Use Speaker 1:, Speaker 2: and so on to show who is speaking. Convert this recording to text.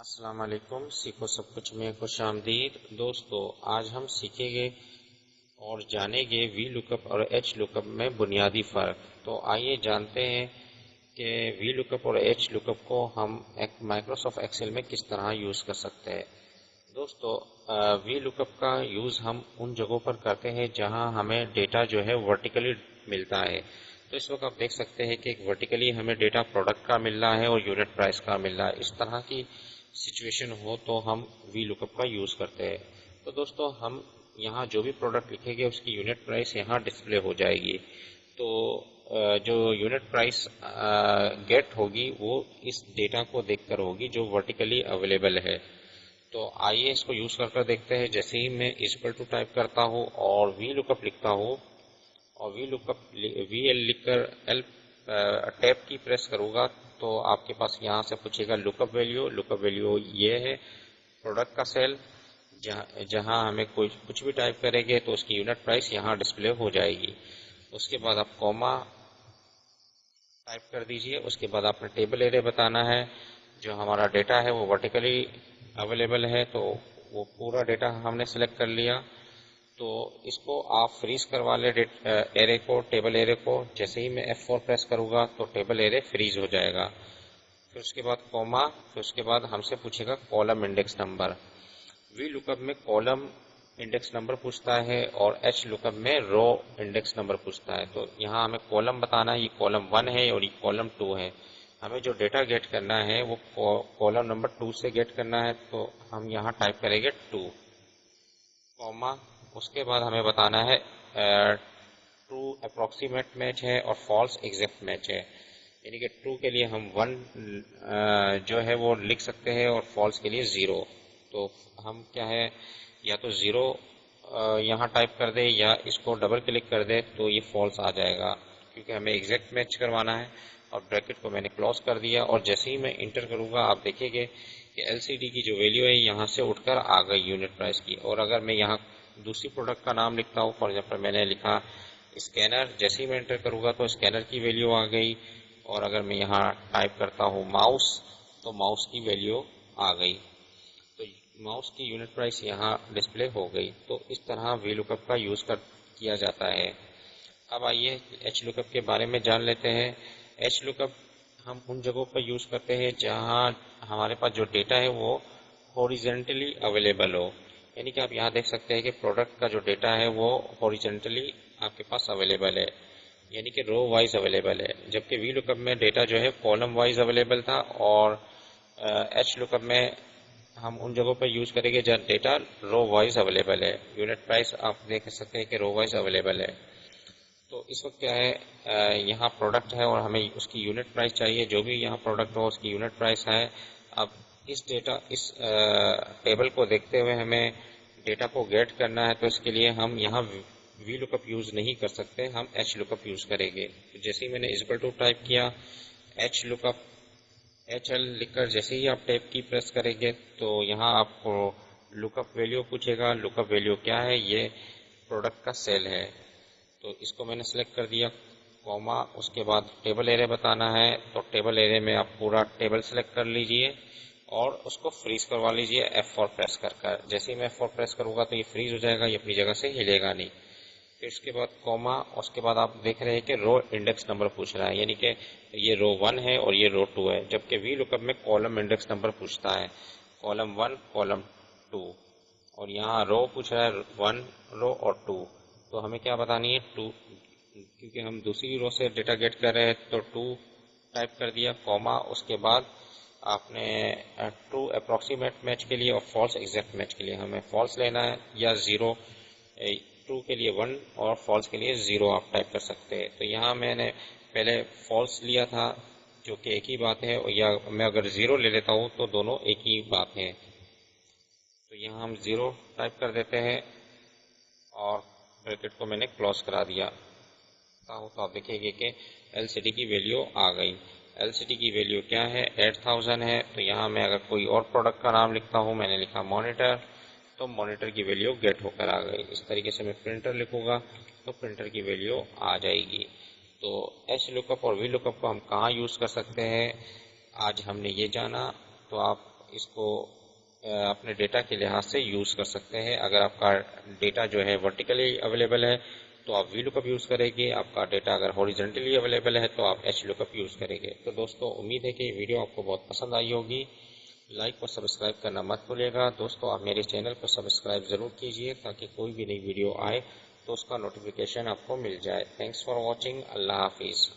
Speaker 1: अस्सलाम वालेकुम। सीखो सब कुछ में खुश आमदीद। दोस्तों, आज हम सीखेंगे और जानेंगे वी लुकअप और एच लुकअप में बुनियादी फ़र्क। तो आइए जानते हैं कि वी लुकअप और एच लुकअप को हम एक माइक्रोसॉफ्ट एक्सेल में किस तरह यूज़ कर सकते हैं। दोस्तों, वी लुकअप का यूज़ हम उन जगहों पर करते हैं जहां हमें डेटा जो है वर्टिकली मिलता है। तो इस वक्त आप देख सकते हैं कि एक वर्टिकली हमें डेटा प्रोडक्ट का मिल रहा है और यूनिट प्राइस का मिल रहा है। इस तरह की सिचुएशन हो तो हम वी लुकअप का यूज़ करते हैं। तो दोस्तों, हम यहाँ जो भी प्रोडक्ट लिखेंगे उसकी यूनिट प्राइस यहाँ डिस्प्ले हो जाएगी। तो जो यूनिट प्राइस गेट होगी वो इस डेटा को देखकर होगी जो वर्टिकली अवेलेबल है। तो आइए इसको यूज़ कर देखते हैं। जैसे ही मैं इक्वल टू टाइप करता हूँ और वी लुकअप लिखता हूँ और वी एल लिखकर एल टैब की प्रेस करूँगा तो आपके पास यहाँ से पूछेगा लुकअप वैल्यू ये है प्रोडक्ट का सेल। जहाँ हमें कुछ भी टाइप करेंगे तो उसकी यूनिट प्राइस यहाँ डिस्प्ले हो जाएगी। उसके बाद आप कॉमा टाइप कर दीजिए। उसके बाद आपने टेबल एरे बताना है। जो हमारा डेटा है वो वर्टिकली अवेलेबल है तो वो पूरा डेटा हमने सेलेक्ट कर लिया। तो इसको आप फ्रीज करवा ले एरे को, टेबल एरे को। जैसे ही मैं F4 प्रेस करूंगा तो टेबल एरे फ्रीज हो जाएगा। फिर उसके बाद कॉमा, फिर उसके बाद हमसे पूछेगा column index number. V lookup में कॉलम इंडेक्स नंबर पूछता है और एच लुकअप में रो इंडेक्स नंबर पूछता है। तो यहाँ हमें कॉलम बताना है, ये कॉलम 1 है और ये कॉलम 2 है। हमें जो डेटा गेट करना है वो कॉलम नंबर 2 से गेट करना है। तो हम यहाँ टाइप करेंगे 2 कॉमा। उसके बाद हमें बताना है ट्रू अप्रोक्सीमेट मैच है और फॉल्स एग्जैक्ट मैच है। यानी कि ट्रू के लिए हम 1 जो है वो लिख सकते हैं और फॉल्स के लिए 0। तो हम क्या है, या तो 0 यहाँ टाइप कर दे या इसको डबल क्लिक कर दे तो ये फॉल्स आ जाएगा, क्योंकि हमें एग्जैक्ट मैच करवाना है। और ब्रैकेट को मैंने क्लोज कर दिया और जैसे ही मैं इंटर करूंगा आप देखेंगे कि एलसीडी की जो वैल्यू है यहाँ से उठकर आ गई यूनिट प्राइस की। और अगर मैं यहाँ दूसरी प्रोडक्ट का नाम लिखता हूँ, फॉर एग्जाम्पल मैंने लिखा स्कैनर, जैसे ही मैं एंटर करूंगा तो स्कैनर की वैल्यू आ गई। और अगर मैं यहाँ टाइप करता हूँ माउस तो माउस की वैल्यू आ गई। तो माउस की यूनिट प्राइस यहाँ डिस्प्ले हो गई। तो इस तरह वी लुकअप का यूज किया जाता है। अब आइए एच लुकअप के बारे में जान लेते हैं। एच लुकअप हम उन जगहों पर यूज करते हैं जहां हमारे पास जो डेटा है वो हॉरिजेंटली अवेलेबल हो। यानी कि आप यहाँ देख सकते हैं कि प्रोडक्ट का जो डेटा है वो हॉरिजेंटली आपके पास अवेलेबल है, यानी कि रो वाइज अवेलेबल है। जबकि वी लुकअप में डेटा जो है कॉलम वाइज अवेलेबल था और एच लुकअप में हम उन जगहों पर यूज करेंगे जहाँ डेटा रो वाइज अवेलेबल है। यूनिट प्राइस आप देख सकते हैं कि रो वाइज अवेलेबल है। तो इस वक्त क्या है, यहाँ प्रोडक्ट है और हमें उसकी यूनिट प्राइस चाहिए। जो भी यहाँ प्रोडक्ट हो उसकी यूनिट प्राइस है। अब इस टेबल को देखते हुए हमें डेटा को गेट करना है। तो इसके लिए हम यहाँ वी लुकअप यूज नहीं कर सकते, हम एच लुकअप यूज करेंगे। तो जैसे ही मैंने इक्वल टू टाइप किया, एच लुकअप एच एल लिखकर जैसे ही आप टैब की प्रेस करेंगे तो यहाँ आपको लुकअप वैल्यू पूछेगा। लुकअप वैल्यू क्या है, ये प्रोडक्ट का सेल है। तो इसको मैंने सेलेक्ट कर दिया कॉमा। उसके बाद टेबल एरे बताना है तो टेबल एरे में आप पूरा टेबल सेलेक्ट कर लीजिए और उसको फ्रीज करवा लीजिए F4 प्रेस कर। जैसे ही मैं F4 प्रेस करूंगा तो ये फ्रीज हो जाएगा, ये अपनी जगह से हिलेगा नहीं। फिर इसके बाद कॉमा, उसके बाद आप देख रहे हैं कि रो इंडेक्स नंबर पूछ रहा है, यानी कि ये रो 1 है और ये रो 2 है। जबकि वी लुकअप में कॉलम इंडेक्स नंबर पूछता है, कॉलम 1 कॉलम 2। और यहाँ रो पूछ रहा है 1 रो और 2। तो हमें क्या बतानी है 2, क्योंकि हम दूसरी रो से डेटा गेट कर रहे हैं। तो 2 टाइप कर दिया कॉमा। उसके बाद आपने ट्रू अप्रोक्सीमेट मैच के लिए और फॉल्स एग्जैक्ट मैच के लिए हमें फॉल्स लेना है या 0। ट्रू के लिए 1 और फॉल्स के लिए 0 आप टाइप कर सकते हैं। तो यहाँ मैंने पहले फॉल्स लिया था जो कि एक ही बात है, या मैं अगर 0 ले लेता हूँ तो दोनों एक ही बात है। तो यहाँ हम 0 टाइप कर देते हैं और ब्रैकेट को मैंने क्लोज करा दिया। तो आप देखेंगे कि एलसीडी की वैल्यू आ गई। एलसीडी की वैल्यू क्या है, 8000 है। तो यहाँ मैं अगर कोई और प्रोडक्ट का नाम लिखता हूँ, मैंने लिखा मॉनिटर, तो मॉनिटर की वैल्यू गेट होकर आ गई। इस तरीके से मैं प्रिंटर लिखूंगा तो प्रिंटर की वैल्यू आ जाएगी। तो एच लुकअप और वी लुकअप को हम कहाँ यूज कर सकते हैं, आज हमने ये जाना। तो आप इसको अपने डेटा के लिहाज से यूज़ कर सकते हैं। अगर आपका डेटा जो है वर्टिकली अवेलेबल है तो आप VLOOKUP यूज़ करेंगे, आपका डेटा अगर हॉरिजॉन्टली अवेलेबल है तो आप HLOOKUP यूज़ करेंगे। तो दोस्तों उम्मीद है कि वीडियो आपको बहुत पसंद आई होगी। लाइक और सब्सक्राइब करना मत भूलिएगा। दोस्तों आप मेरे चैनल को सब्सक्राइब ज़रूर कीजिए ताकि कोई भी नई वीडियो आए तो उसका नोटिफिकेशन आपको मिल जाए। Thanks for watching. अल्लाह हाफिज़।